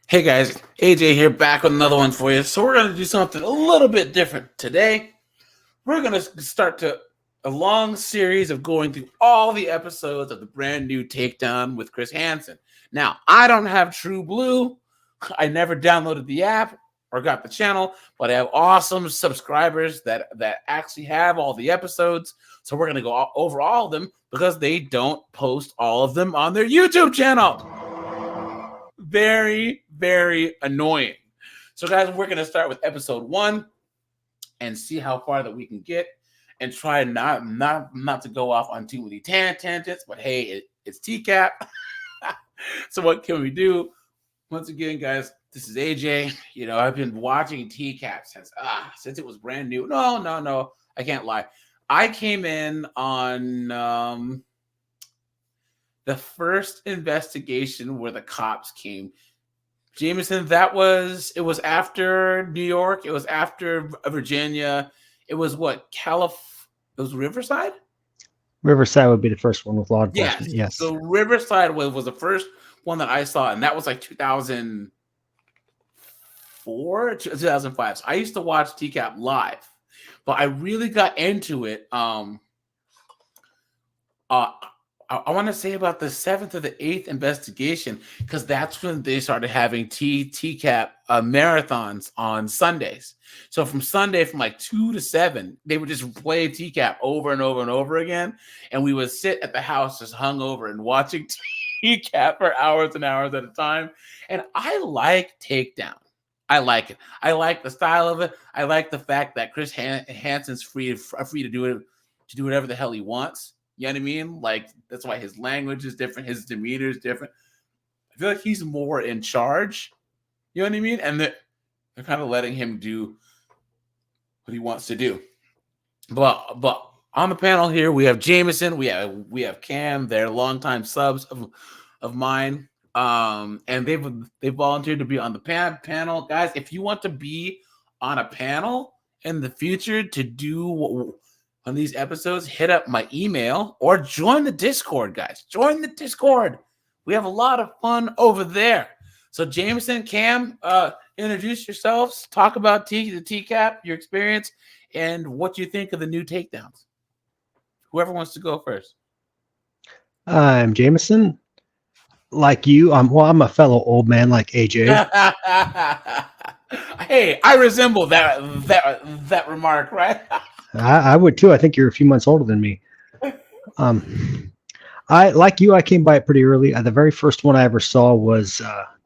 Hey guys, AJ here back with another one for you. So we're going to do something a little bit different today. We're going to start a long series of going through all the episodes of the brand new Takedown with Chris Hansen. Now, I don't have True Blue. I never downloaded the app or got the channel, but I have awesome subscribers that actually have all the episodes. So we're going to go over all of them because they don't post all of them on their YouTube channel. Very, very annoying. So, guys, we're going to start with episode 1 and see how far that we can get, and try not to go off on too many tangents. But hey, it's TCAP. So what can we do? Once again, guys, this is AJ. I've been watching TCAP since it was brand new. No, I can't lie. I came in on the first investigation where the cops came. Jameson, it was after New York. It was after Virginia. It was what? It was Riverside? Riverside would be the first one with law enforcement. Yes. So Riverside was the first one that I saw, and that was like 2004, 2005. So I used to watch TCAP live, but I really got into it. I want to say about the 7th or the 8th investigation, because that's when they started having TCAP marathons on Sundays. So from Sunday, from like 2 to 7, they would just play TCAP over and over and over again. And we would sit at the house just hungover and watching TCAP for hours and hours at a time. And I like Takedown. I like it. I like the style of it. I like the fact that Chris Hansen's free to do it, to do whatever the hell he wants. You know what I mean? Like, that's why his language is different. His demeanor is different. I feel like he's more in charge. You know what I mean? And they're kind of letting him do what he wants to do. But on the panel here, we have Jameson. We have Cam. They're longtime subs of mine. And they volunteered to be on the panel. Guys, if you want to be on a panel in the future to do on these episodes, hit up my email or join the Discord, guys. Join the Discord. We have a lot of fun over there. So Jameson, Cam, introduce yourselves. Talk about the TCAP, your experience, and what you think of the new takedowns. Whoever wants to go first. I'm Jameson. Like you, I'm a fellow old man like AJ. Hey, I resemble that remark, right? I would too. I think you're a few months older than me. I like you. I came by it pretty early. The very first one I ever saw was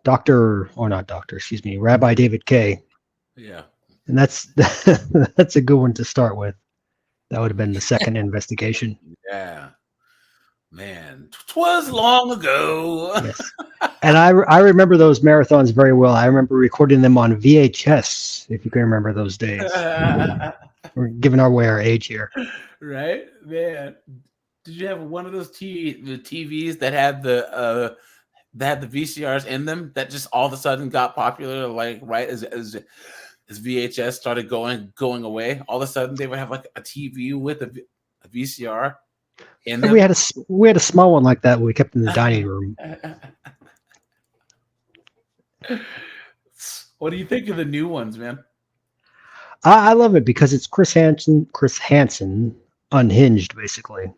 Rabbi David K. Yeah, and that's that's a good one to start with. That would have been the second investigation. Yeah, man, 'twas long ago. Yes, and I remember those marathons very well. I remember recording them on VHS. If you can remember those days. We're giving away our age here. Right, man. Did you have one of those the TVs that had the VCRs in them that just all of a sudden got popular, like right as VHS started going away? All of a sudden they would have like a TV with a VCR in them. We had a small one like that we kept in the dining room. What do you think of the new ones, man? I love it because it's Chris Hansen unhinged, basically.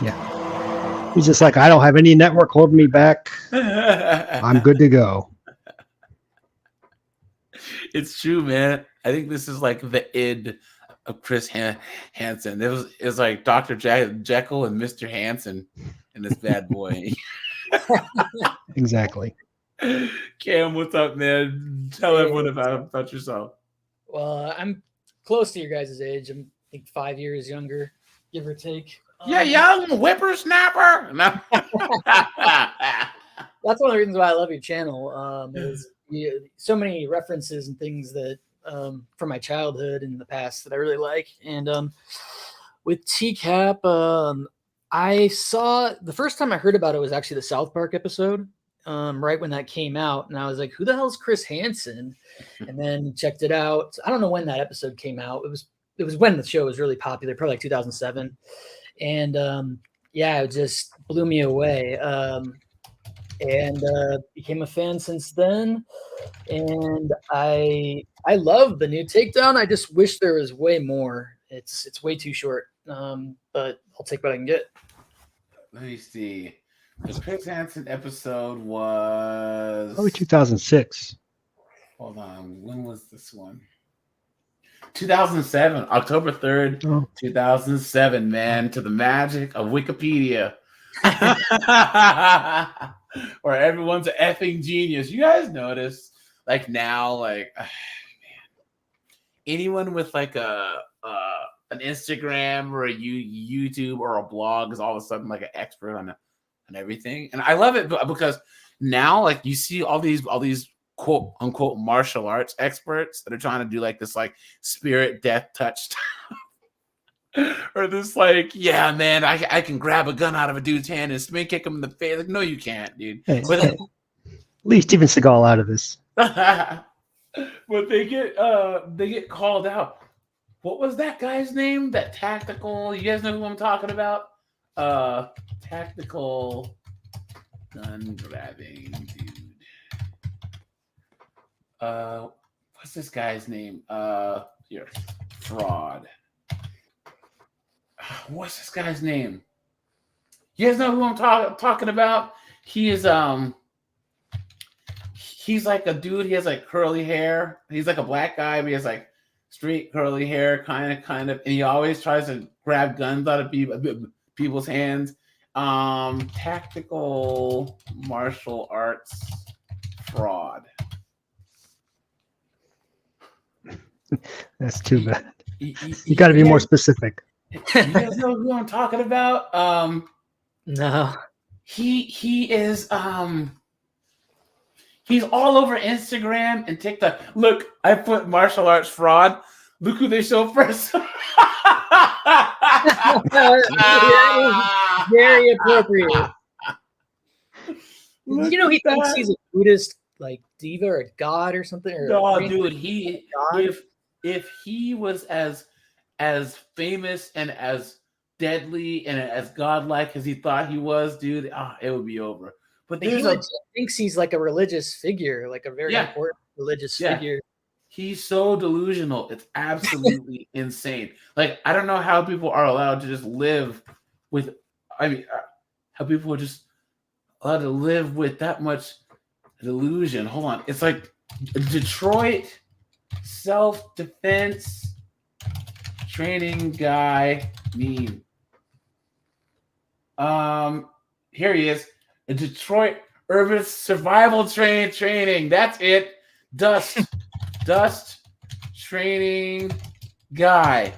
Yeah. He's just like, I don't have any network holding me back. I'm good to go. It's true, man. I think this is like the id of Chris Hansen. It was like Dr. Jekyll and Mr. Hansen in this bad boy. Exactly. Cam, what's up, man? Tell everyone about yourself. Well, I'm close to your guys' age. I'm, I think, 5 years younger, give or take. Yeah, young whippersnapper. No. That's one of the reasons why I love your channel. Is so many references and things that from my childhood and the past that I really like. And with TCAP, I saw the first time I heard about it was actually the South Park episode. Right when that came out, and I was like, who the hell's Chris Hansen? And then checked it out. I don't know when that episode came out. It was when the show was really popular, probably like 2007. And yeah, it just blew me away. and became a fan since then. And I love the new Takedown. I just wish there was way more. It's way too short. But I'll take what I can get. Let me see. The Chris Hansen episode was Probably 2006. Hold on. When was this one? 2007, October 3rd, 2007, man, to the magic of Wikipedia. Where everyone's an effing genius. You guys notice, like now, like man, anyone with like an Instagram or a YouTube or a blog is all of a sudden like an expert on everything, and I love it because now, like, you see all these quote unquote martial arts experts that are trying to do like this like spirit death touch or this like, yeah, man, I can grab a gun out of a dude's hand and spin kick him in the face. Like, no, you can't, dude. Hey, leave Steven Seagal out of this. But they get called out. What was that guy's name? That tactical. You guys know who I'm talking about? Tactical gun grabbing dude. What's this guy's name? Here, fraud. What's this guy's name? You guys know who I'm talking about? He is he's like a dude. He has like curly hair. He's like a black guy, but he has like straight curly hair, kind of, and he always tries to grab guns out of people's hands. Tactical martial arts fraud. That's too bad. You got to be more specific. You guys know who I'm talking about? No. He is he's all over Instagram and TikTok. Look, I put martial arts fraud. Look who they show first. Very appropriate. You know, he thinks he's a Buddhist like diva or god or something. Or no, dude, if he was as famous and as deadly and as godlike as he thought he was, dude, it would be over. But he thinks he's like a religious figure, like a very important religious figure. He's so delusional. It's absolutely insane. Like, I don't know how people are allowed to just live with, how people are just allowed to live with that much delusion. Hold on. It's like Detroit self-defense training guy meme. Here he is. A Detroit urban survival training. That's it. Dust training guy.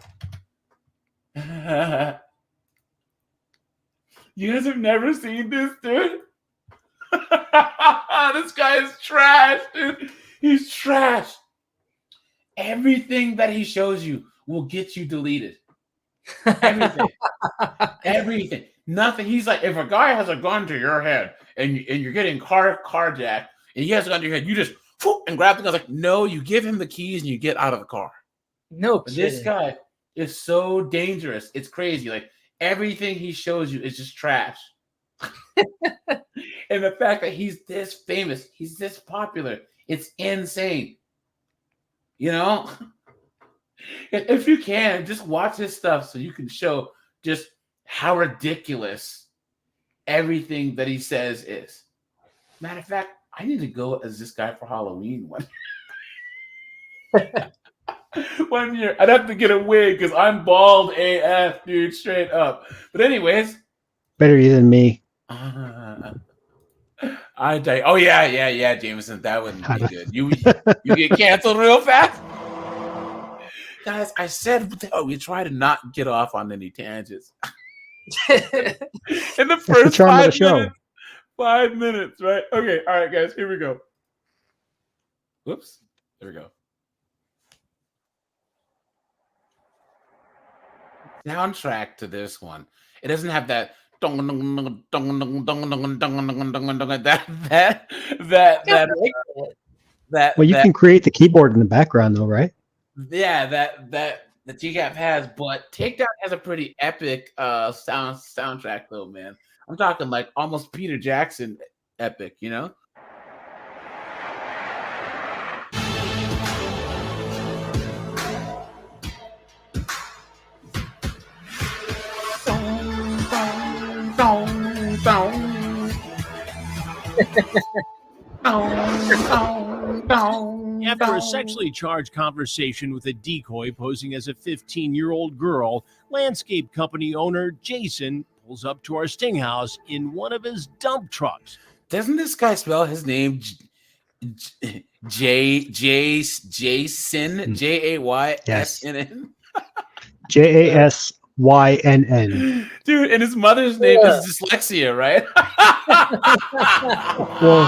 You guys have never seen this, dude? This guy is trash, dude. He's trash. Everything that he shows you will get you deleted. Everything. Everything. Nothing. He's like, if a guy has a gun to your head and you're getting carjacked and he has a gun to your head, you just and grab the gun. I was like, no, you give him the keys and you get out of the car. No, this guy is so dangerous. It's crazy. Like, everything he shows you is just trash. And the fact that he's this famous, he's this popular, it's insane. You know? If you can, just watch his stuff so you can show just how ridiculous everything that he says is. Matter of fact, I need to go as this guy for Halloween one year. I'd have to get a wig because I'm bald AF, dude, straight up. But anyways. Better you than me. Oh, yeah, Jameson. That wouldn't be good. You get canceled real fast? Guys, I said we try to not get off on any tangents. In the first 5 minutes, right? Okay, all right, guys, here we go. Whoops, there we go. Soundtrack to this one. It doesn't have that that. Well, you can create the keyboard in the background, though, right? Yeah, that the TCAP has, but Takedown has a pretty epic soundtrack, though, man. I'm talking like almost Peter Jackson epic, you know? After a sexually charged conversation with a decoy posing as a 15-year-old girl, landscape company owner Jason pulls up to our sting house in one of his dump trucks. Doesn't this guy spell his name Jason Jaysyn JASYNN. Dude, and his mother's name is dyslexia, right? Well,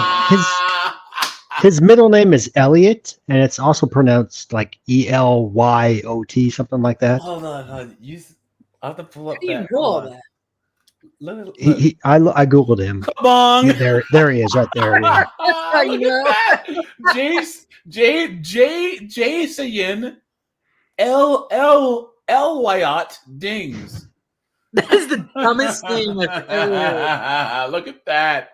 his middle name is Elliot, and it's also pronounced like ELYOT, something like that. Hold on. I'll have to pull up How do you that. know Hold all on. that? Look. I googled him. Come on. Yeah, there he is, right there. Yeah. How you Look know? at that. Jason Lyot Dings. That is the dumbest name I've ever heard. Look at that.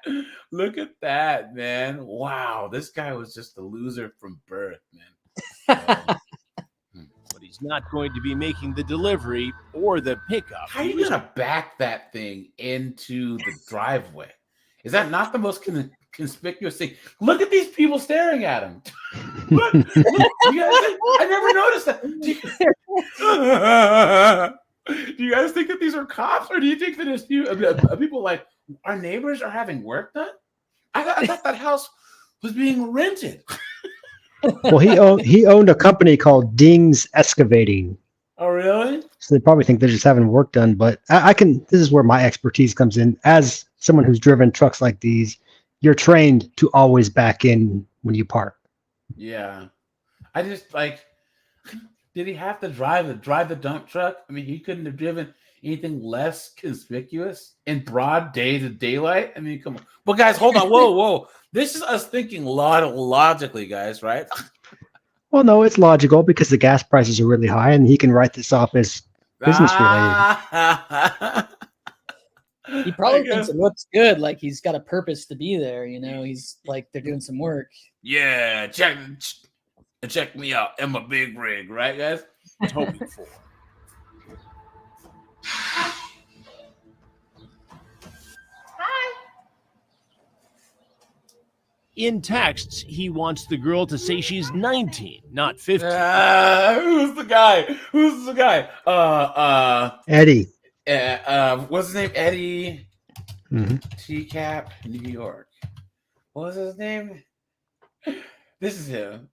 Look at that, man. Wow. This guy was just a loser from birth, man. But he's not going to be making the delivery or the pickup. How are you gonna back that thing into the driveway? Is that not the most conspicuous thing? Look at these people staring at him. Look, you guys, I never noticed that. Do you guys think that these are cops, or do you think that it's people like our neighbors are having work done? I thought that house was being rented. Well, he owned a company called Ding's Excavating. Oh, really? So they probably think they're just having work done. But I can. This is where my expertise comes in. As someone who's driven trucks like these, you're trained to always back in when you park. Yeah, I just like. Did he have to drive the dump truck? I mean, he couldn't have driven anything less conspicuous in broad daylight. I mean, come on. But guys, hold on. Whoa. This is us thinking logically, guys, right? Well, no, it's logical because the gas prices are really high, and he can write this off as business related. He probably thinks it looks good, like he's got a purpose to be there. You know, he's like they're doing some work. Yeah, check me out in my big rig, right, guys? He's hoping for. In texts, he wants the girl to say she's 19, not 15. Who's the guy? Eddie. What's his name? Eddie. Mm-hmm. TCAP, New York. What was his name? This is him.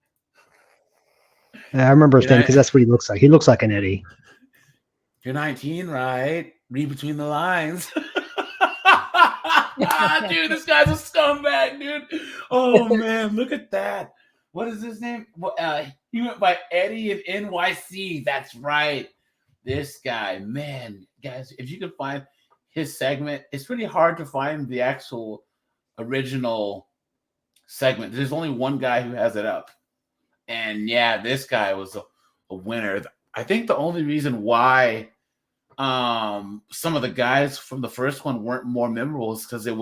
I remember his name because that's what he looks like. He looks like an Eddie. You're 19, right? Read between the lines. Dude, this guy's a scumbag, dude. Oh, man, look at that. What is his name? He went by Eddie in NYC. That's right. This guy, man. Guys, if you can find his segment, it's pretty hard to find the actual original segment. There's only one guy who has it up. And yeah, this guy was a winner. I think the only reason why some of the guys from the first one weren't more memorable is because it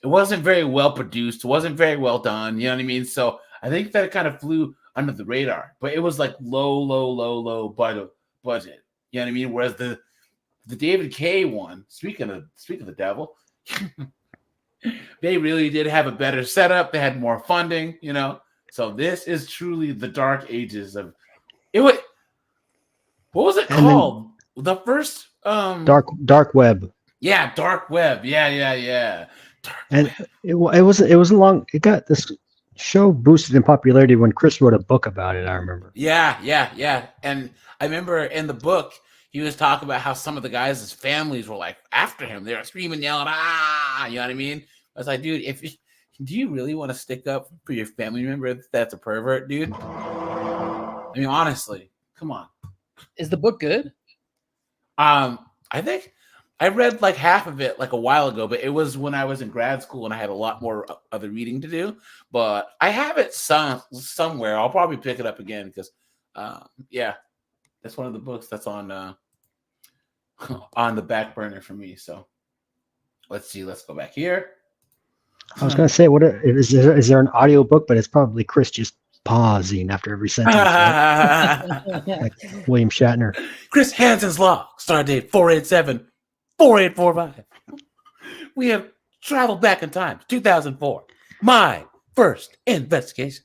wasn't very well produced. It wasn't very well done. You know what I mean? So I think that it kind of flew under the radar, but it was like low budget. You know what I mean? Whereas the David K one, speaking of the devil, they really did have a better setup. They had more funding, you know. So this is truly the dark ages of it. What was it called? The first Dark Web. Yeah, Dark Web. Yeah. And it wasn't long. It got this show boosted in popularity when Chris wrote a book about it. I remember. Yeah. And I remember in the book he was talking about how some of the guys' families were like after him. They were screaming, yelling, ah, you know what I mean? I was like, dude, do you really want to stick up for your family member that's a pervert, dude? I mean, honestly, come on. Is the book good? I think I read like half of it like a while ago, but it was when I was in grad school and I had a lot more other reading to do. But I have it somewhere. I'll probably pick it up again because, yeah, that's one of the books that's on the back burner for me. So, Let's see. Let's go back here. I was going to say, is there an audio book? But it's probably Chris just pausing after every sentence, right? Like William Shatner. Chris Hansen's Law. Start date 487-4845. We have traveled back in time. 2004. My first investigation.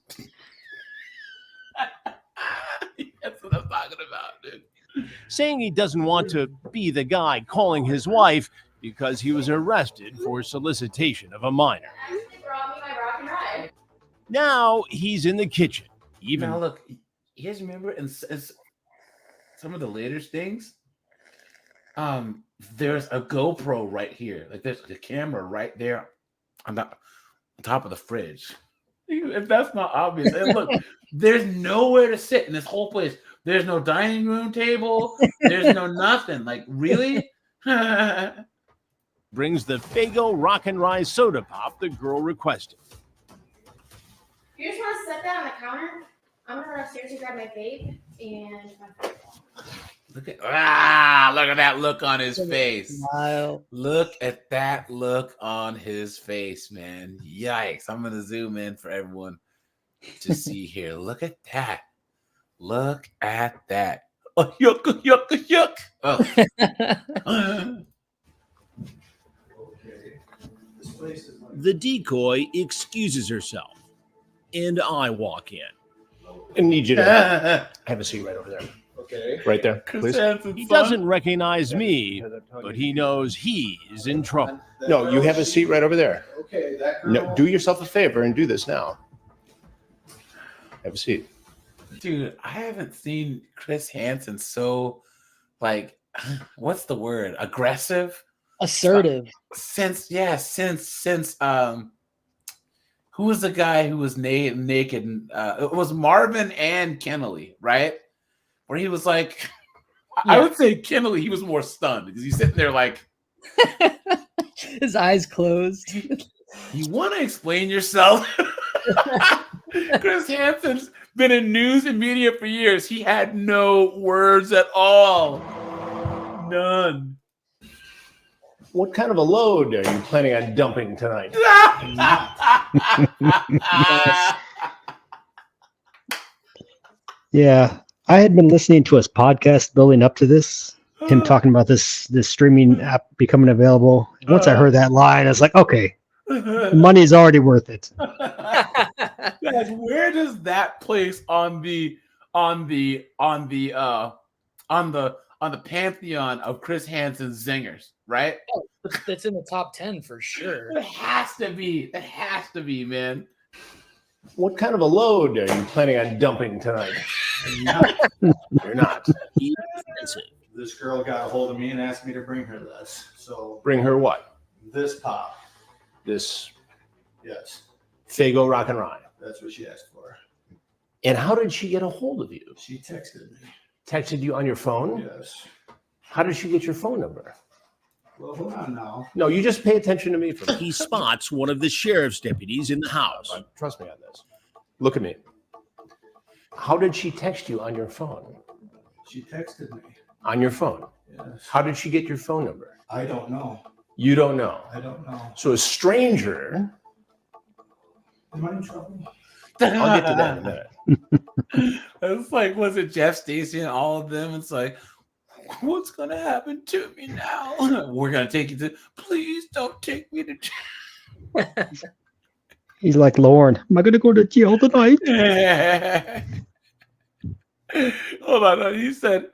That's what I'm talking about, dude. Saying he doesn't want to be the guy calling his wife because he was arrested for solicitation of a minor. Now he's in the kitchen. Now look, you guys remember in some of the later things, there's a GoPro right here. Like there's a camera right there on top of the fridge. If that's not obvious, and look, there's nowhere to sit in this whole place. There's no dining room table. There's no nothing. Like, really? Brings the Faygo Rock and Rye soda pop the girl requested. You just want to set that on the counter? I'm gonna run upstairs to grab my vape and my phone. Look at that look on his face. Smile. Look at that look on his face, man. Yikes. I'm gonna zoom in for everyone to see here. Look at that. Look at that. Oh, yuck, yuck, yuck. Oh. The decoy excuses herself, and I walk in. I need you to have a seat right over there. Okay. Right there, please. He doesn't recognize me, but he knows he's in trouble. No, you have a seat right over there. Okay, that girl. No, do yourself a favor and do this now. Have a seat. Dude, I haven't seen Chris Hansen so, like, what's the word? Aggressive? Assertive. Since who was the guy who was naked? It was Marvin and Kennelly, right? Where he was like, I would say Kennelly, he was more stunned because he's sitting there like, his eyes closed. you want to explain yourself? Chris Hansen's been in news and media for years. He had no words at all. None. What kind of a load are you planning on dumping tonight? Yeah, I had been listening to his podcast building up to this, him talking about this streaming app becoming available. Once I heard that line, I was like, okay, the money's already worth it. Guys, where does that place on the pantheon of Chris Hansen's zingers, right? Oh, that's in the top 10 for sure. It has to be. It has to be, man. What kind of a load are you planning on dumping tonight? You're not. This girl got a hold of me and asked me to bring her this. So Bring her what? this pop, This yes, Faygo Rock and Rye. that's what she asked for. And how did she get a hold of you? She texted me. Texted you on your phone? Yes. How did she get your phone number? Well, hold on now. No, you just pay attention to me for He spots one of the sheriff's deputies in the house. Trust me on this. Look at me. How did she text you on your phone? She texted me. On your phone? Yes. How did she get your phone number? I don't know. You don't know. I don't know. So a stranger. Am I in trouble? I'll get to that in a minute. It's like, was it Jeff Stacy and all of them? It's like, what's gonna happen to me now? We're gonna take you to. Please don't take me to jail. He's like, Lauren, am I going to go to jail tonight? Hold on. He said,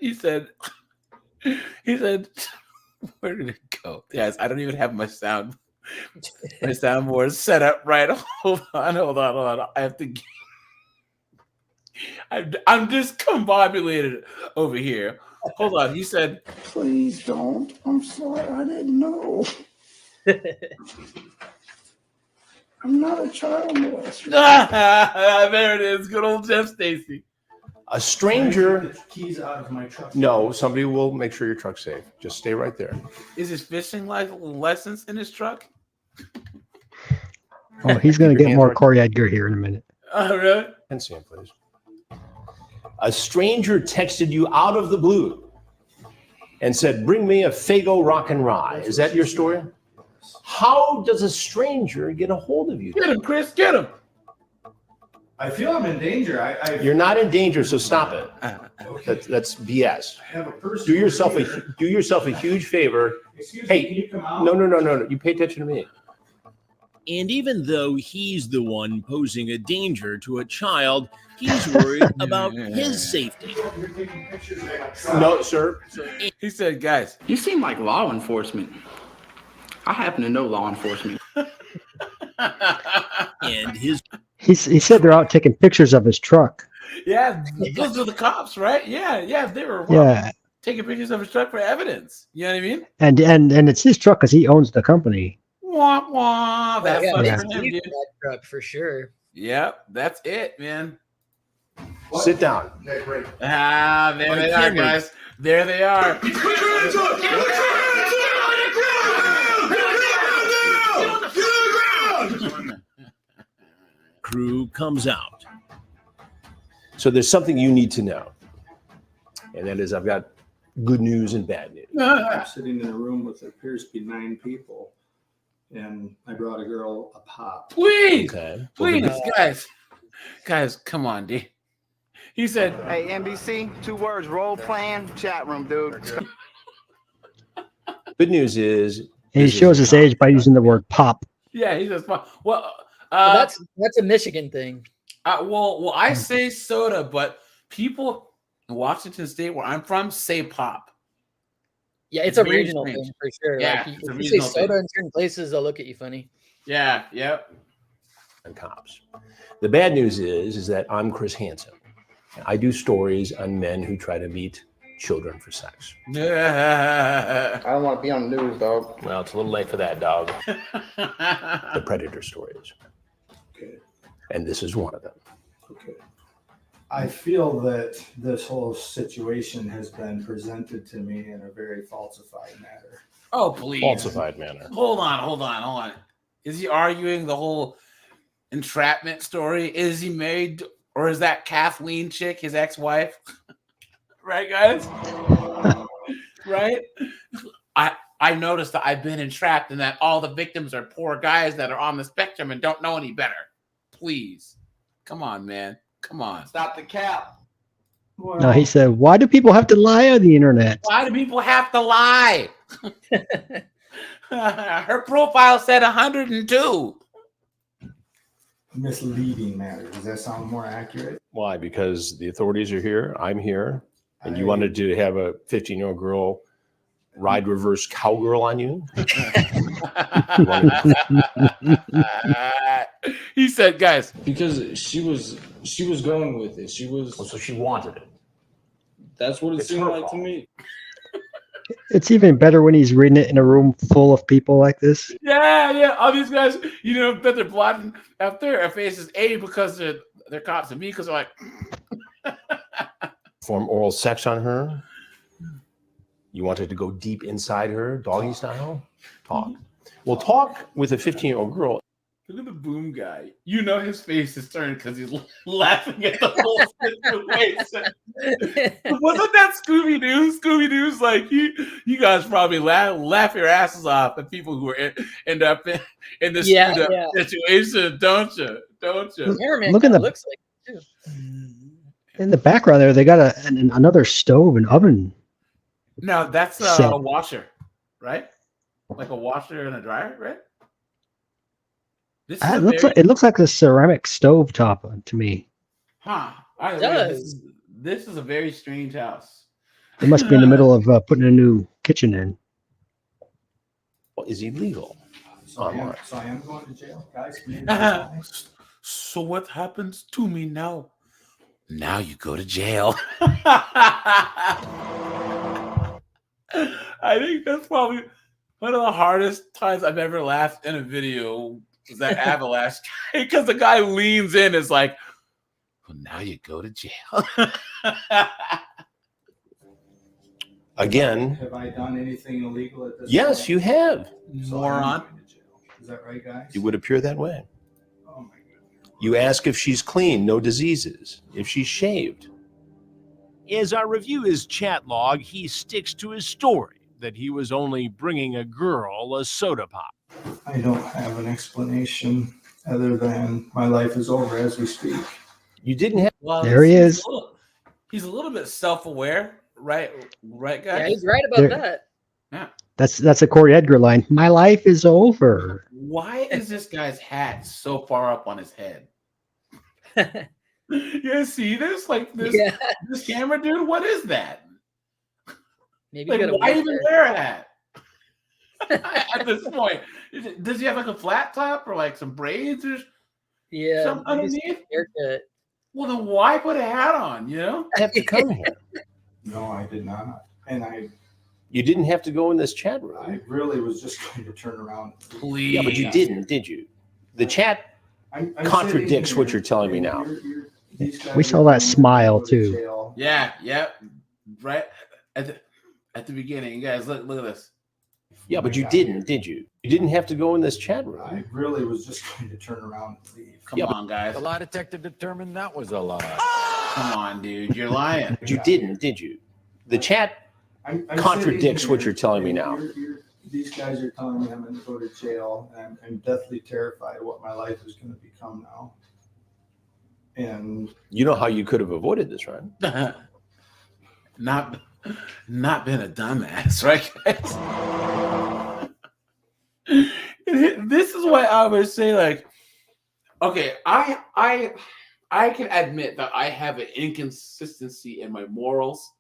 where did it go? Yes, I don't even have my soundboard set up right. Hold on. I have to. I'm discombobulated over here. Hold on. He said, Please don't. I'm sorry. I didn't know. I'm not a child molester. there it is. Good old Jeff Stacy. A stranger. Get the keys out of my truck. No, somebody will make sure your truck's safe. Just stay right there. Is his fishing license in his truck? Oh, he's going Your to get hands more right- Corey Edgar here in a minute. Oh, really? And Sam, please. A stranger texted you out of the blue and said, "Bring me a Faygo Rock and Rye." Is that your story? How does a stranger get a hold of you? Get him, Chris. Get him. I feel I'm in danger. You're not in danger, so stop it. Okay. That's BS. I have a person. Do yourself a huge favor. Excuse Hey, me, can you come out? No. You pay attention to me. And even though he's the one posing a danger to a child, he's worried about his safety. You're taking pictures of my truck. No, sir. He said, guys, You seem like law enforcement. I happen to know law enforcement. And his He said they're out taking pictures of his truck. yeah, those are the cops, right? Yeah, they were Yeah, taking pictures of his truck for evidence. You know what I mean? and it's his truck because he owns the company. Wah, wah. That's yeah, funny yeah. for him, dude. that truck for sure. Yep, that's it, man. What? Sit down. Okay, great. Ah, there On they are, camera. guys. There they are. crew comes out. So there's something you need to know, and that is I've got good news and bad news. I'm sitting in a room with what appears to be 9 people, and I brought a girl a pop. Please, Okay. please, guys, come on, D. He said, Hey, NBC, 2 words, role playing, chat room, dude. Good news is And he this is shows his not- age by using the word pop. yeah, he says, well, Well, that's a Michigan thing. well, I say soda, but people in Washington State, where I'm from, say pop. Yeah, it's It's a very regional strange. thing for sure. Yeah, Like, it's a if you say regional soda thing. in certain places, they'll look at you funny. Yeah, yep. and cops. The bad news is that I'm Chris Hansen. I do stories on men who try to meet children for sex. Yeah. I don't want to be on the news, dog. Well, it's a little late for that, dog. The predator stories, Okay. and this is one of them. Okay. I feel that this whole situation has been presented to me in a very falsified manner. Oh, please. Falsified manner. Hold on. Is he arguing the whole entrapment story? Is he married, or is that Kathleen chick his ex-wife? Right, guys? Right? I noticed that I've been entrapped and that all the victims are poor guys that are on the spectrum and don't know any better. Please. Come on, man. Come on. Stop the cap. Well, No, he said, "Why do people have to lie on the internet?" Why do people have to lie? Her profile said 102. misleading matter. Does that sound more accurate? Why? Because the authorities are here. I'm here, and you I- wanted to have a 15-year-old girl ride reverse cowgirl on you. He said, guys, Because she was going with it. She was. So she wanted it. That's what it It's seemed her like to fault. me. It's even better when he's reading it in a room full of people like this. yeah, all these guys, that they're blotting out their faces, A, because they're cops, and B, because they're like, Perform oral sex on her. You wanted to go deep inside her, doggy style. Talk. Well, talk with a 15-year-old girl. look at the boom guy. His face is turned because he's laughing at the whole situation. Wasn't that Scooby-Doo? Scooby-Doo's like, you guys probably laugh your asses off at people who end up in this Yeah, screwed up yeah. situation, don't you? Cameraman Look at kinda the- looks like it, too. In the background there, they got another stove and oven. No, that's Set. a washer, right? Like a washer and a dryer, right? This It looks like a ceramic stove top to me. huh? It does. This is a very strange house. It must be in the middle of putting a new kitchen in. Is illegal. So I am going to jail, guys. Can you So what happens to me now? Now you go to jail. I think that's probably one of the hardest times I've ever laughed in a video was that avalanche because the guy leans in is like, well, now you go to jail. Again, Have I done anything illegal at this yes, point? you have. So I am Moron. going to jail. Is that right, guys? It would appear that way. Oh my goodness. You ask if she's clean, no diseases, if she's shaved. As I review his chat log, he sticks to his story that he was only bringing a girl a soda pop. I don't have an explanation other than my life is over as we speak. You didn't have. Well, There he is. He's a little bit self-aware, right? Right, guys? Yeah, he's right about There- Yeah. That's a Corey Edgar line. My life is over. Why is this guy's hat so far up on his head? that. You see this? Like this, Yeah. this camera, dude? What is that? Maybe Like, you gotta why wait even there. wear a hat? At this point, does he have like a flat top or like some braids or Yeah, something maybe just underneath? haircut. Well, then why put a hat on? You know? Have to come here. No, I did not. And You didn't have to go in this chat room. I really was just going to turn around. Please. Yeah, but you didn't, did you? The chat I'm contradicts sitting what here, you're telling me and now. these guys We are saw that telling me smile, to go to too. jail. Yeah, yep. Right at the beginning, you guys look at this. Yeah, but you didn't, did you? You didn't have to go in this chat I room. really was just going to turn around and leave. Come on, guys. The lie detector determined that was a lie. Come on, dude. You're lying. But you didn't, did you? The chat I'm contradicts sitting what here, you're telling me and now. These guys are telling me I'm going to go to jail, and I'm deathly terrified what my life is going to become now. And You know how you could have avoided this, right? not been a dumbass, right, guys? This is why I would say, like, okay, I can admit that I have an inconsistency in my morals,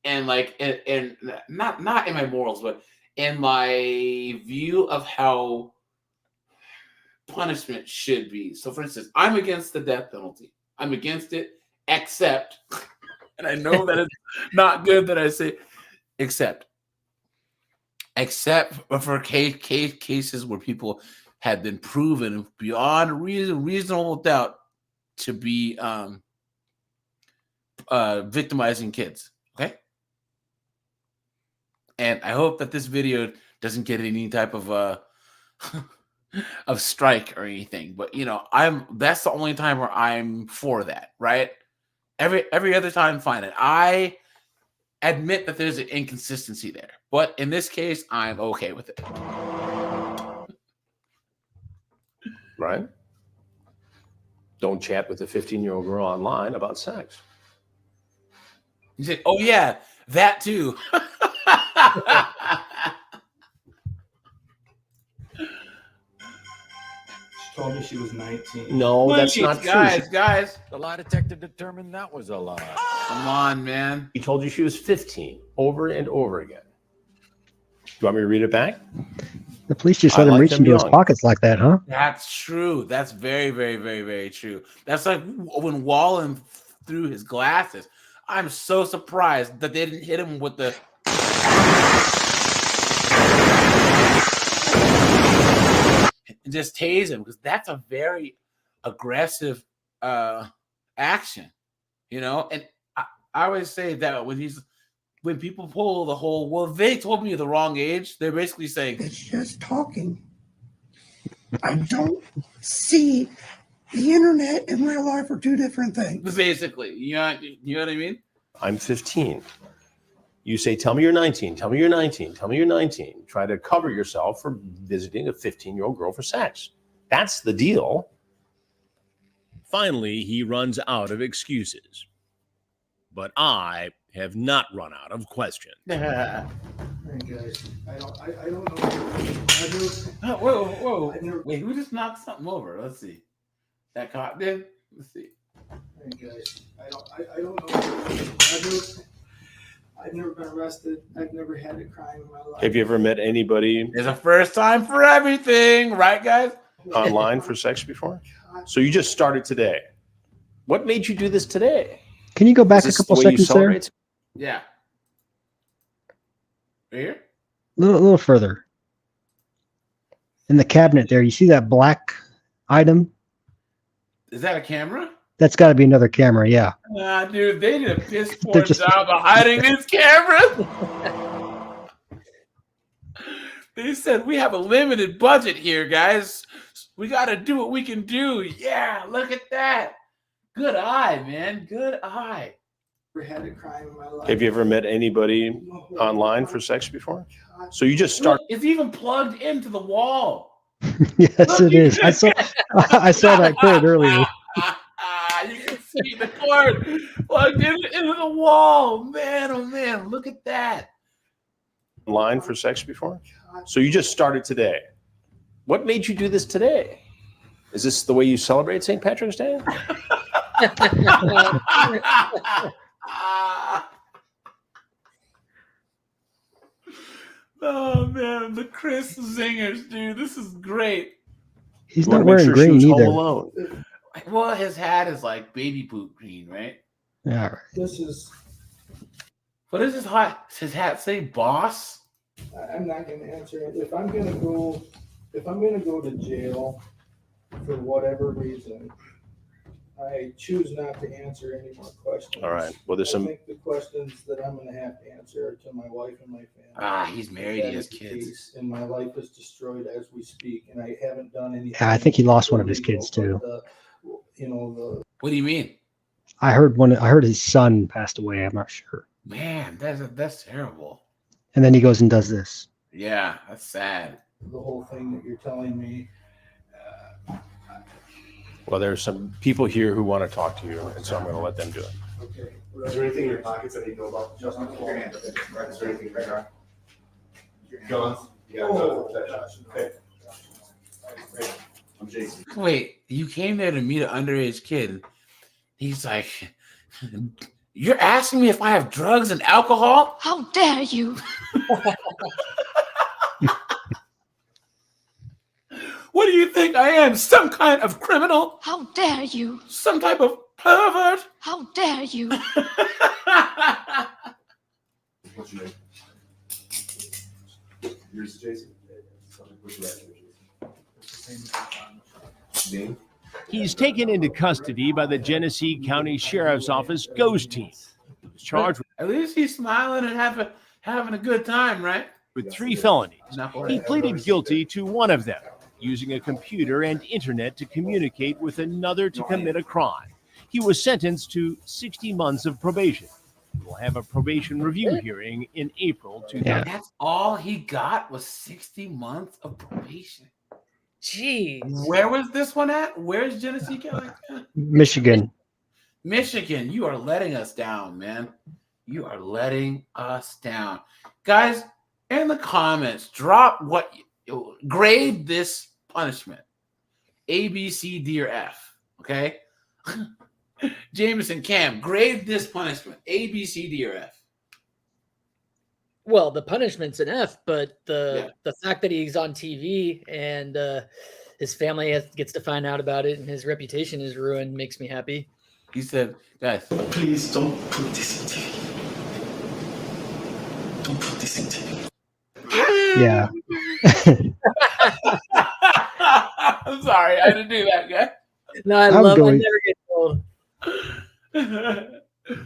and like, and not in my morals, but in my view of how punishment should be. So, for instance, I'm against the death penalty. I'm against it, except, and I know that it's not good that I say except for cases where people have been proven beyond reasonable doubt to be victimizing kids. Okay, and I hope that this video doesn't get any type of of strike or anything. But you know, that's the only time where I'm for that, right? Every other time, fine. And I admit that there's an inconsistency there, but in this case, I'm okay with it. Right? Don't chat with a 15-year-old girl online about sex. You say, "Oh yeah, that too." she told me she was 19. No, that's Please, not true. guys. The lie detector determined that was a lie. Come on, man. He told you she was 15 over and over again. Do you want me to read it back? The police just I let him like reach them into his young. pockets like that, huh? That's true. That's very, very, very, very true. That's like when Wallen threw his glasses. I'm so surprised that they didn't hit him with the. And just tase him, because that's a very aggressive action, you know. And I always say that when people pull the whole, well, they told me the wrong age, they're basically saying It's just talking. I don't see the internet and real life are two different things. basically, you know what I mean? I'm 15. You say, tell me you're 19. Tell me you're 19. Tell me you're 19. Try to cover yourself for visiting a 15-year-old girl for sex. That's the deal. Finally, he runs out of excuses. But I have not run out of questions. Hey guys, I don't know. Whoa. Wait, who just knocked something over? Let's see. That cop did? Let's see. Hey guys, I don't know. I've never been arrested. I've never had a crime in my life. Have you ever met anybody There's a first time for everything, right, guys? online for sex before? So you just started today. What made you do this today? Can you go back a Is this couple the way you seconds there? celebrate? Yeah. Right here? A little further. In the cabinet there, you see that black item? Is that a camera? That's got to be another camera, yeah. Nah, dude, they did a piss poor They're just- job of hiding this camera. They said, we have a limited budget here, guys. We got to do what we can do. Yeah, look at that. Good eye, man. Good eye. Never had a crime in my life. Have you ever met anybody online for sex before? So you just start. Look, it's even plugged into the wall. Yes, it is. I saw that cord earlier. You can see the cord plugged into the wall. Man, oh man, look at that. Online for sex before? So you just started today. What made you do this today? Is this the way you celebrate St. Patrick's Day? Oh man, the Chris Zingers, dude, this is great. He's not wearing green either. Well, his hat is like baby boot green, right? Yeah. Right. This is. What does his hat say? Boss? I'm not going to answer it. If I'm going to go to jail for whatever reason, I choose not to answer any more questions. All right. Well, there's I some. think the questions that I'm going to have to answer are to my wife and my family. He's married. He has kids. And my life is destroyed as we speak, and I haven't done anything. Yeah, I think he lost one of his kids too. What do you mean? I heard his son passed away. I'm not sure. Man, that's terrible. And then he goes and does this. Yeah, that's sad. The whole thing that you're telling me. Well, there's some people here who want to talk to you, and so I'm going to let them do it. Okay. Is there anything in your pockets that you know about? Just on your hand. Is there anything right now? Guns? Yeah. Okay. I'm Jason. Wait, you came there to meet an underage kid. He's like, you're asking me if I have drugs and alcohol? How dare you? What do you think I am? Some kind of criminal? How dare you? Some type of pervert? How dare you? What's your name? Yours is Jason. What's your name? He's taken into custody by the Genesee County Sheriff's Office Ghost Team. He's charged At least he's smiling and having a good time, right? with 3 felonies. He pleaded guilty to one of them, using a computer and internet to communicate with another to commit a crime. He was sentenced to 60 months of probation. He will have a probation review hearing in April 2000. That's all he got was 60 months of probation. Jeez. Where was this one at? Where's Genesee County? Michigan. Michigan, you are letting us down, man. You are letting us down. Guys, in the comments, drop grade this punishment. A, B, C, D, or F. Okay? Jameson, Cam, grade this punishment. A, B, C, D, or F. Well, the punishment's an F, but the fact that he's on TV and his family gets to find out about it and his reputation is ruined makes me happy. He said, guys, please don't put this in TV. Don't put this in TV. Yeah. I'm sorry, I didn't do that, guy. No, I never get told.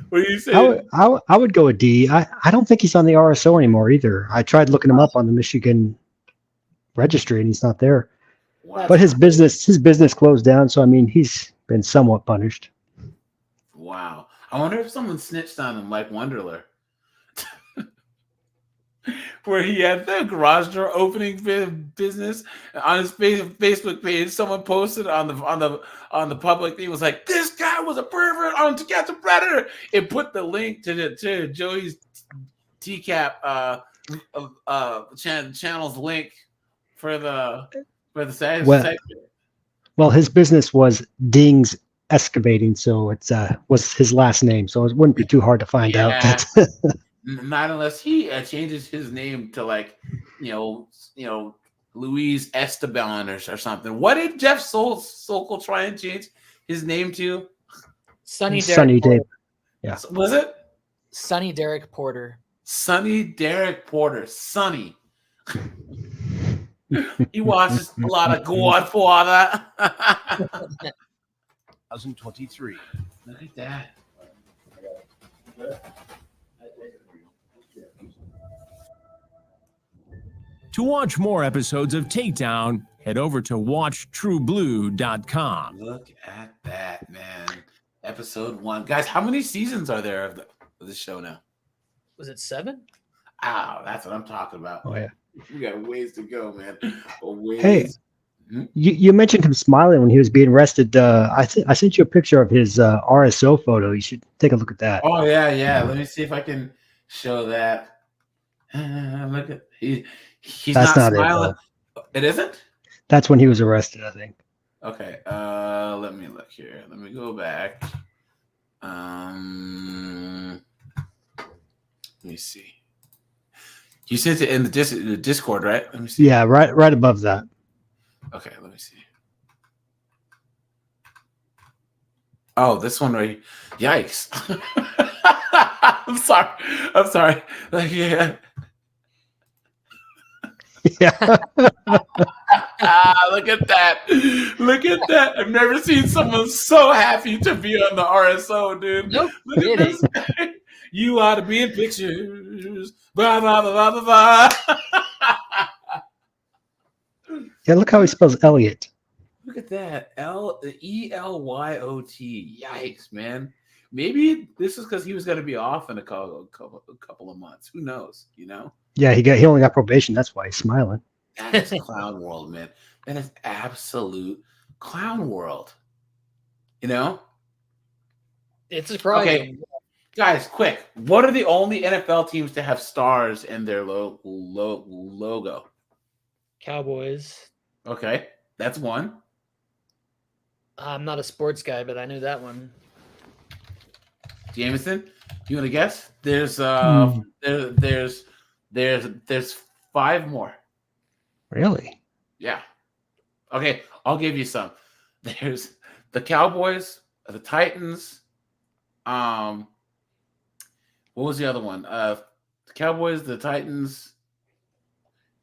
What do you say? I would go a D. I don't think he's on the RSO anymore either. I tried looking him up on the Michigan registry and he's not there. Wow. But his business closed down, so I mean he's been somewhat punished. Wow. I wonder if someone snitched on him like Wonderler. Where he had the garage door opening business on his Facebook page. Someone posted on the public thing, was like, this guy was a pervert on To Catch a Predator. It put the link to Joey's TCAP channel's link for the segment. Well, his business was Ding's Excavating, so it was his last name, so it wouldn't be too hard to find out. Not unless he changes his name to Luis Esteban or something. What did Jeff Sokol try and change his name to? Sonny Dave. Yeah. Was it? Sonny Derek Porter. Sonny Derek Porter. Sonny. He watches a lot of Godfather. 2023. Look at that. To watch more episodes of Takedown, head over to watchtrueblue.com. Look at that, man. Episode 1. Guys, how many seasons are there of of the show now. Was it 7? Ah, that's what I'm talking about. Oh yeah. We got ways to go, man. Hey, you mentioned him smiling when he was being arrested. I sent you a picture of his RSO photo. You should take a look at that. Oh yeah. Let me see if I can show that. Look at he's That's not it, smiling. It isn't? That's when he was arrested, I think. Okay. Let me look here. Let me go back. Let me see. You sent it in the Discord, right? Let me see. Yeah, right above that. Okay, let me see. Oh, this one right. Yikes! I'm sorry. Like, yeah. Yeah. Look at that. Look at that. I've never seen someone so happy to be on the RSO, dude. Nope. Look at this. You ought to be in pictures. Blah, blah, blah, blah, blah. Yeah, look how he spells Elliot. Look at that. Elyot. Yikes, man. Maybe this is because he was going to be off in a couple of months. Who knows? You know? Yeah, he only got probation. That's why he's smiling. That is clown world, man. That is absolute clown world. You know? It's surprising. Okay, guys, quick. What are the only NFL teams to have stars in their logo? Cowboys. Okay, that's one. I'm not a sports guy, but I knew that one. Jameson, you want to guess? There's there's 5 more. Really? Yeah. Okay, I'll give you some. There's the Cowboys, the Titans. What was the other one? The Cowboys, the Titans.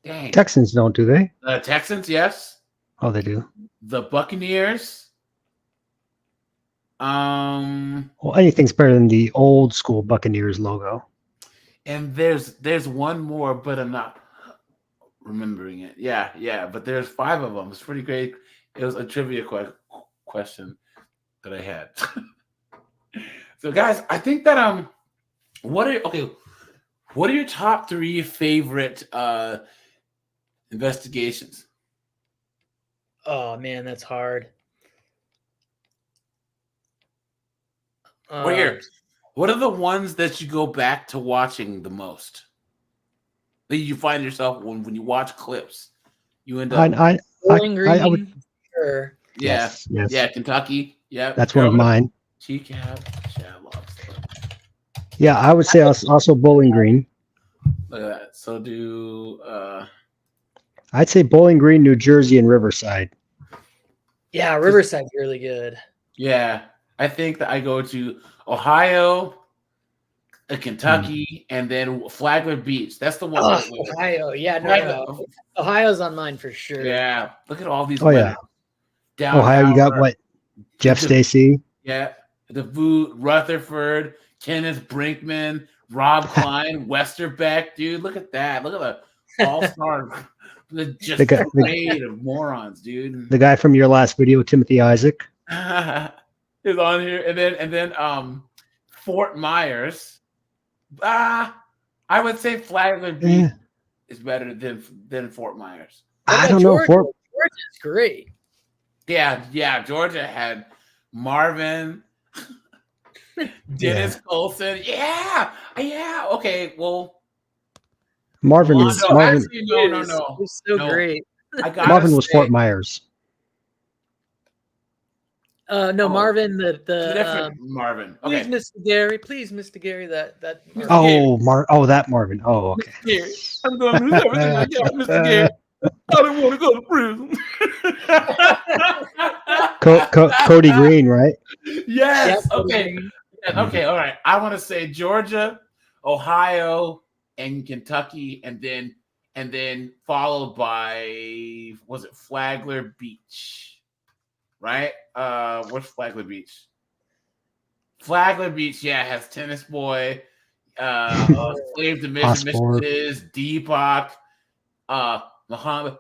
Dang. Texans don't, do they? Texans, yes. Oh, they do. The Buccaneers. Well, anything's better than the old school Buccaneers logo. And there's one more, but I'm not remembering it. Yeah, but there's 5 of them. It's pretty great. It was a trivia question that I had. So, guys, I think that what are your top 3 favorite investigations? Oh man, that's hard. What are the ones that you go back to watching the most? That you find yourself when you watch clips, you end up. I would. Sure. Yeah, Yes. yeah, Kentucky. Yeah, That's one of mine. TCAP, Chad Lobster. Yeah, I would say also Bowling Green. Look at that. So do. I'd say Bowling Green, New Jersey, and Riverside. Yeah, Riverside's really good. Yeah, I think that I go to Ohio, Kentucky, and then Flagler Beach. That's the one. Ohio. Yeah, no. Ohio's on mine for sure. Yeah, look at all these. Oh yeah. Down Ohio, you got Howard, what? Jeff Stacy. Yeah, DeVoot, Rutherford, Kenneth Brinkman, Rob Klein, Westerbeck. Dude, look at that. Look at the all-star. Just parade of morons, dude. The guy from your last video, Timothy Isaac, is on here, and then Fort Myers. I would say Flagler Beach is better than Fort Myers. I don't know. Georgia's great. Yeah. Georgia had Marvin, Dennis Colson. Yeah. Okay, well, Marvin no. is Marvin. Actually, no. It's so great. Marvin was Fort Myers. No, Marvin. The different Marvin. Okay. Please, Mr. Gary. That. That Marvin. Oh, okay. Gary, I'm going to lose everything I got, Mr. Gary. I don't want to go to prison. Cody Green, right? Yes. Okay. Okay. All right. I want to say Georgia, Ohio, and Kentucky, and then followed by, was it Flagler Beach? Right? What's Flagler Beach? Flagler Beach, yeah, has Tennis Boy, Slave to Missions, Deepak, Muhammad,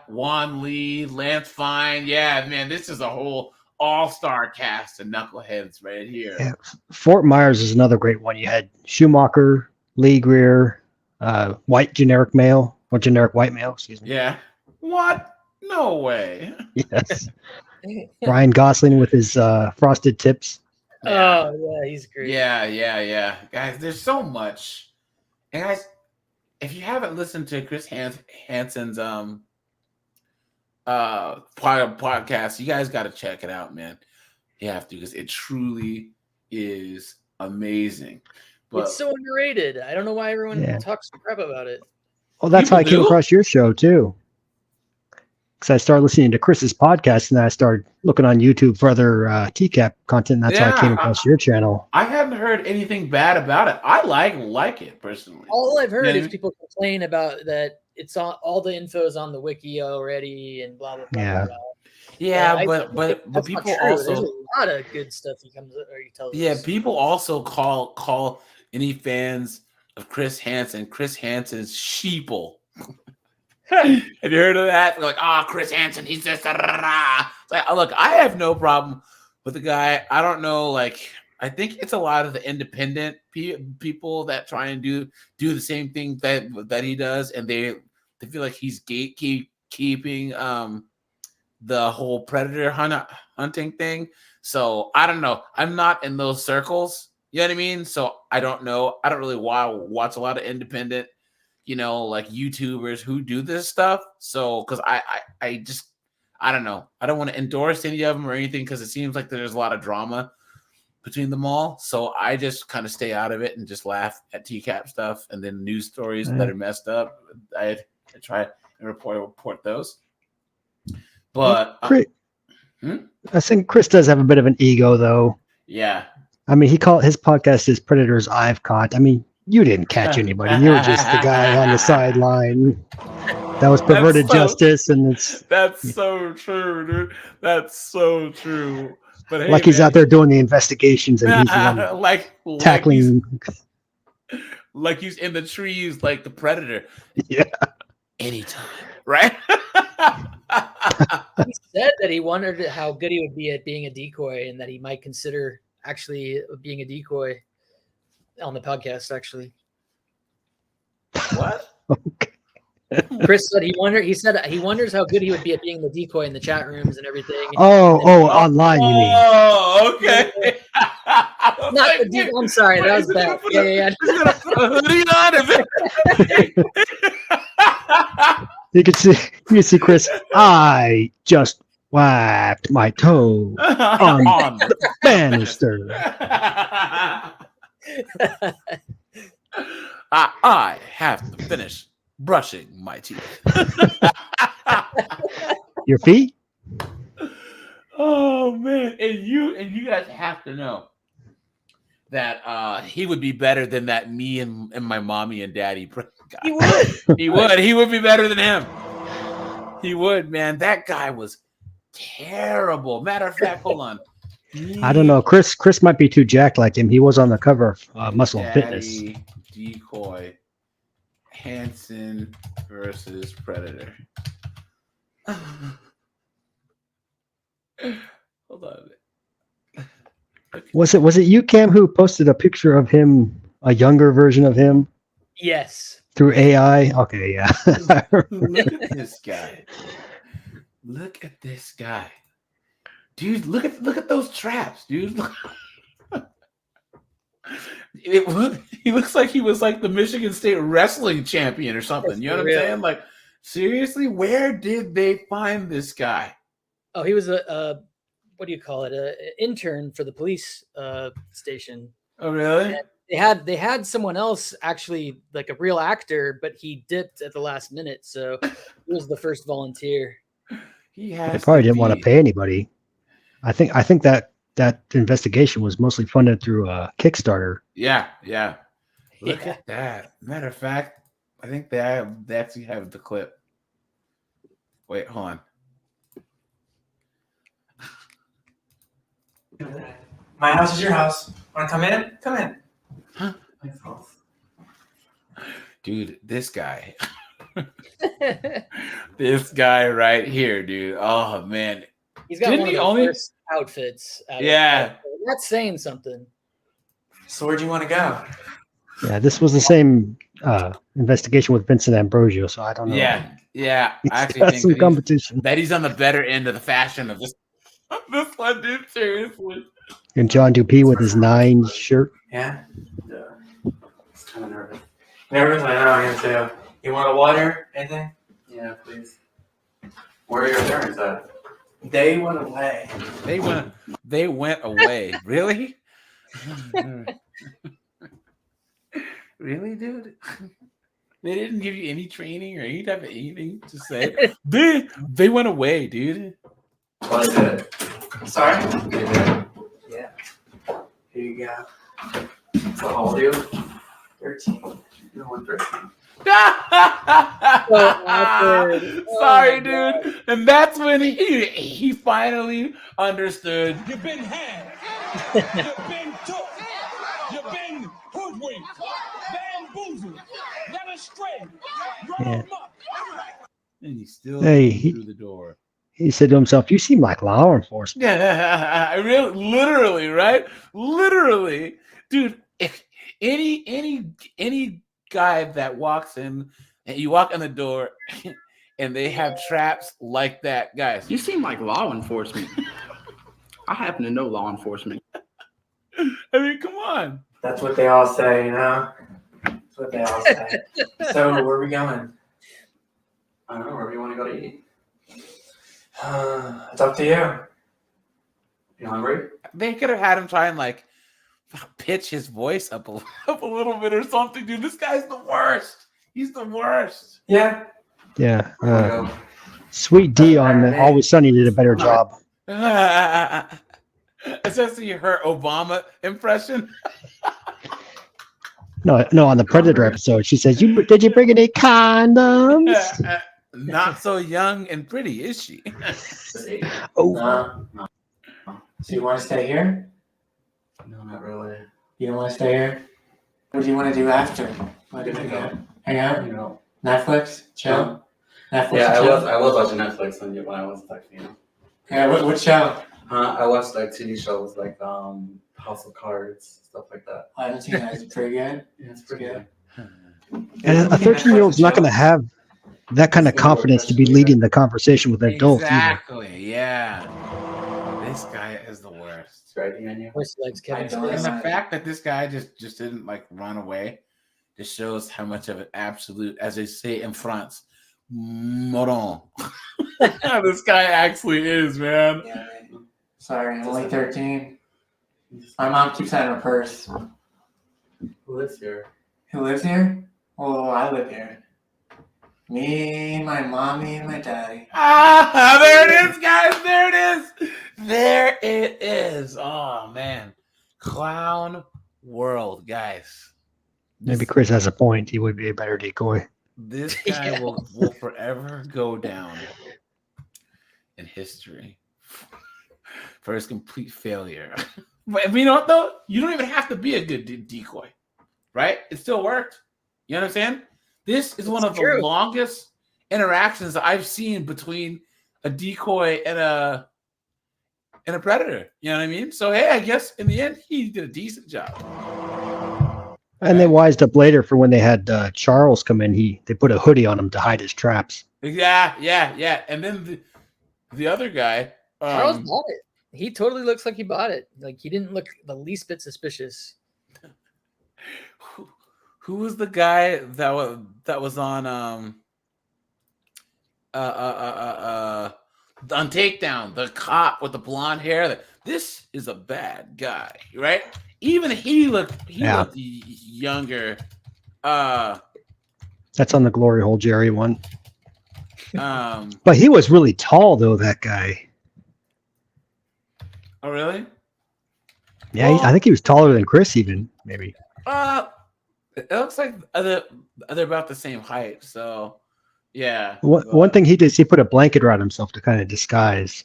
Juan Lee, Lance Fine. Yeah, man, this is all all-star cast of knuckleheads right here. Yeah. Fort Myers is another great one. You had Schumacher, Lee Greer, white generic male or generic white male. Excuse me. Yeah. What? No way. Yes. Ryan Gosling with his frosted tips. Yeah. Oh yeah, he's great. Yeah. Guys, there's so much. And guys, if you haven't listened to Chris Hansen's podcast, you guys got to check it out, man. You have to, because it truly is amazing. But It's so underrated. I don't know why everyone talks crap about it. Well, that's how I came across your show too. Because I started listening to Chris's podcast, and then I started looking on YouTube for other TCAP content. And that's how I came across your channel. I haven't heard anything bad about it. I like it personally. All I've heard is people complain about that. It's all the info's on the wiki already, and blah blah blah. Yeah. Blah. Yeah, but people also there's a lot of good stuff he tells us. Yeah, people also call any fans of Chris Hansen's sheeple. Have you heard of that? They're like, Chris Hansen, he's just like, look, I have no problem with the guy. I don't know, like, I think it's a lot of the independent people that try and do the same thing that he does, and they feel like he's gatekeeping the whole predator hunting thing. So I don't know. I'm not in those circles. You know what I mean? So I don't know. I don't really watch a lot of independent, like YouTubers who do this stuff. So because I don't know. I don't want to endorse any of them or anything because it seems like there's a lot of drama between them all. So I just kind of stay out of it and just laugh at TCAP stuff, and then news stories that are messed up. I try and report those. But I think Chris does have a bit of an ego, though. Yeah. I mean, his podcast is Predators I've Caught. I mean, you didn't catch anybody. You were just the guy on the sideline. That was perverted justice, and that's so true, dude. That's so true. But hey, like he's out there doing the investigations, and he's the one like tackling. Like he's in the trees, like the predator. Yeah. Anytime, right? He said that he wondered how good he would be at being a decoy, and that he might consider actually being a decoy on the podcast. Actually, what? Okay. Chris said he wonders how good he would be at being the decoy in the chat rooms and everything. Online, you mean? Oh, okay. Not the decoy. I'm sorry, that was bad. Yeah. You can see Chris. I just whacked my toe on the banister. I have to finish brushing my teeth. Your feet? Oh man, and you guys have to know that he would be better than that me and my mommy and daddy guy. He would be better than him. He would, man. That guy was terrible. Matter of fact, hold on. I don't know. Chris might be too jacked like him. He was on the cover of Muscle and Fitness. Decoy Hansen versus Predator. Hold on. Was it you, Cam, who posted a picture of him, a younger version of him? Yes. Through AI? Okay, yeah. Look at this guy. Look at this guy. Dude, look at those traps, dude. He looks like he was like the Michigan State wrestling champion or something. You know what I'm saying? Like, seriously, where did they find this guy? Oh, he was a what do you call it? An intern for the police station. Oh, really? And they had someone else, actually, like a real actor, but he dipped at the last minute, so he was the first volunteer. They probably didn't want to pay anybody. I think that investigation was mostly funded through a Kickstarter. Yeah. Look at that. Matter of fact, I think they actually have the clip. Wait, hold on. My house is your house. Want to come in? Come in. Huh? Dude, this guy. This guy right here, dude. Oh, man. He's got one of the worst outfits. Yeah. That's saying something. So where'd you want to go? Yeah, this was the same investigation with Vincent Ambrosio, so I don't know. Yeah. I actually got think some competition. that he's on the better end of the fashion of this one, dude. Seriously. And John Dupuis with his 9 shirt. Yeah. It's kind of nervous. Nervous? I know. I am too. You want a water? Anything? Yeah, please. Where are your parents at? They went away. They went away. Really? Really, dude? They didn't give you any training or any type of anything to say. They went away, dude. What is it? Sorry? Yeah. Here you go. So how old are you? 13. No one 13. Sorry, dude. And that's when he finally understood. You've been had. You've been took. You've been hoodwinked. Bamboozled. Led astray. Yeah. And he still Hey, came through the door. He said to himself, "You seem like law enforcement." Yeah, literally, right? Literally, dude. If any guy that walks in and you walk in the door and they have traps like that, guys. You seem like law enforcement. I happen to know law enforcement. I mean, come on. That's what they all say, you know? That's what they all say. So, where are we going? I don't know, wherever you want to go to eat. It's up to you. You hungry? They could have had him try and like pitch his voice up a little bit or something, dude. This guy's the worst. He's the worst. Yeah. Yeah. Sweet D on Always Sunny did a better job. Especially her Obama impression. No, on the Predator episode, she says, "Did you bring any condoms?" Not so young and pretty, is she? Oh. No. So you want to stay here? No, not really. You don't want to stay here? What do you want to do after? What do you hang out? You know. Netflix? Chill? Netflix? Yeah, chill? I was watching Netflix when I was like, you know. Yeah, what show? I watched like TV shows like House of Cards, stuff like that. I haven't seen that. It's pretty good. Yeah, it's pretty good. And a 13-year-old's not going to have that kind of confidence to be leading the conversation with adults Exactly. Yeah. This guy is the worst. Kevin And the fact that this guy just didn't like run away just shows how much of an absolute, as they say in France, moron. This guy actually is, man. Yeah, sorry, I'm only 13. My mom keeps that in her purse. Who lives here? Who lives here? Oh, I live here. Me, my mommy, and my daddy. Ah, there it is, guys. There it is. There it is. Oh, man. Clown world, guys. Maybe Chris has a point. He would be a better decoy. This guy will forever go down in history for his complete failure. But you know what, though? You don't even have to be a good decoy, right? It still worked. You know what I'm saying? This is one of the longest interactions that I've seen between a decoy and a predator. You know what I mean? So, hey, I guess in the end, he did a decent job. And they wised up later for when they had Charles come in. They put a hoodie on him to hide his traps. Yeah. And then the other guy, Charles bought it. He totally looks like he bought it. Like he didn't look the least bit suspicious. Who was the guy that was on Takedown? The cop with the blonde hair. This is a bad guy, right? Even he looked younger. That's on the Glory Hole Jerry one. But he was really tall, though, that guy. Oh, really? Yeah, I think he was taller than Chris, even, maybe. It looks like they're about the same height, so yeah. One thing he did is he put a blanket around himself to kind of disguise.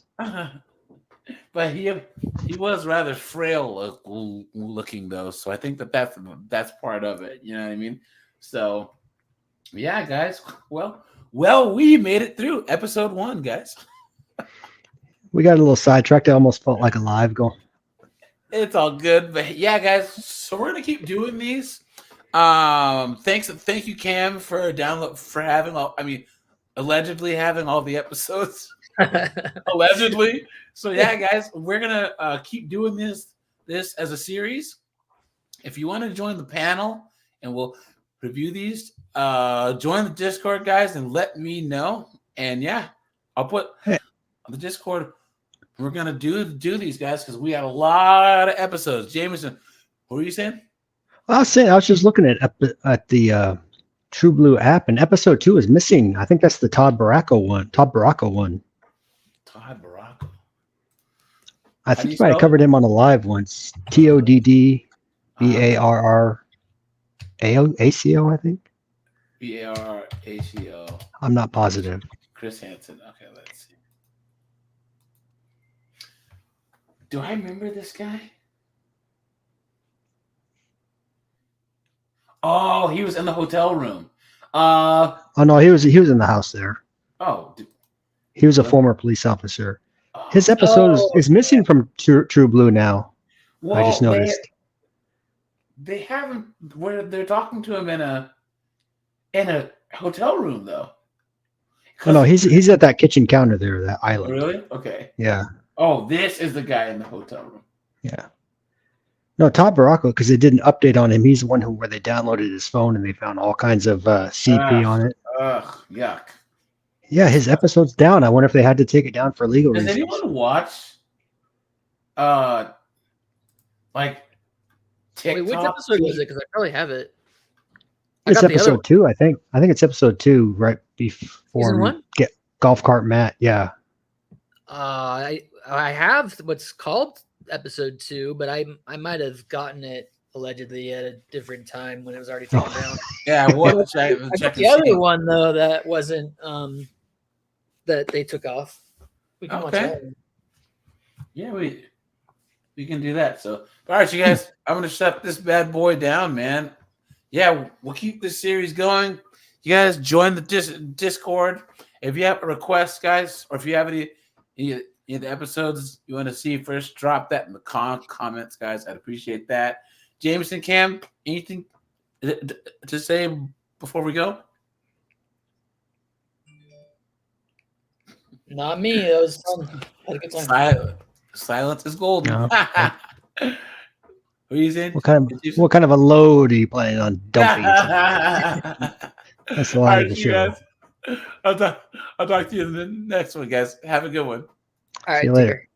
But he was rather frail looking, though, so I think that's part of it. You know what I mean? So yeah, guys. Well, we made it through episode 1, guys. We got a little sidetracked. I almost felt like a live go. It's all good, but yeah, guys. So we're gonna keep doing these. Thank you, Cam, for having all. I mean, allegedly having all the episodes. Allegedly. So yeah, guys, we're gonna keep doing this as a series. If you want to join the panel and we'll review these, join the Discord, guys, and let me know. And yeah, I'll put on the Discord. We're gonna do these, guys, because we have a lot of episodes. Jameson, what were you saying? I was just looking at the True Blue app, and episode 2 is missing. I think that's the Todd Baracco one. Todd Baracco. I think you might have covered him on a live once. TODDBARRACO, I think. BARRACO. I'm not positive. Chris Hansen. Okay, let's see. Do I remember this guy? Oh, he was in the hotel room. Oh no, he was in the house there. Oh, he was a former police officer. His episode is missing from True Blue now. Well, I just noticed. They haven't. Where they're talking to him in a hotel room though. Oh no, he's at that kitchen counter there, that island. Really? Okay. Yeah. Oh, this is the guy in the hotel room. Yeah. No, Todd Baracco, because they did an update on him. He's the one where they downloaded his phone and they found all kinds of CP on it. Ugh, yuck. Yeah, his episode's down. I wonder if they had to take it down for legal Does reasons. anyone watch like TikTok? Wait, which episode was it? Because I probably have it. It's episode 2, I think. I think it's episode 2, right before Season 1? Get Golf Cart Matt. Yeah. I have what's called episode 2, but I might have gotten it allegedly at a different time when it was already taken down. Yeah, I got the other one though that wasn't that they took off. We can watch that. Yeah, we can do that. So, all right, you guys, I'm gonna shut this bad boy down, man. Yeah, we'll keep this series going. You guys join the Discord. If you have a request, guys, or if you have any of the episodes you want to see first, drop that in the comments, guys. I'd appreciate that. Jameson, Cam, anything to say before we go? Not me. It was fun. Had a good time. Silence is golden. No. What are you saying? What kind of a load are you planning on dumping? That's the line of the show. Guys. I'll talk to you in the next one, guys. Have a good one. All right, see you later.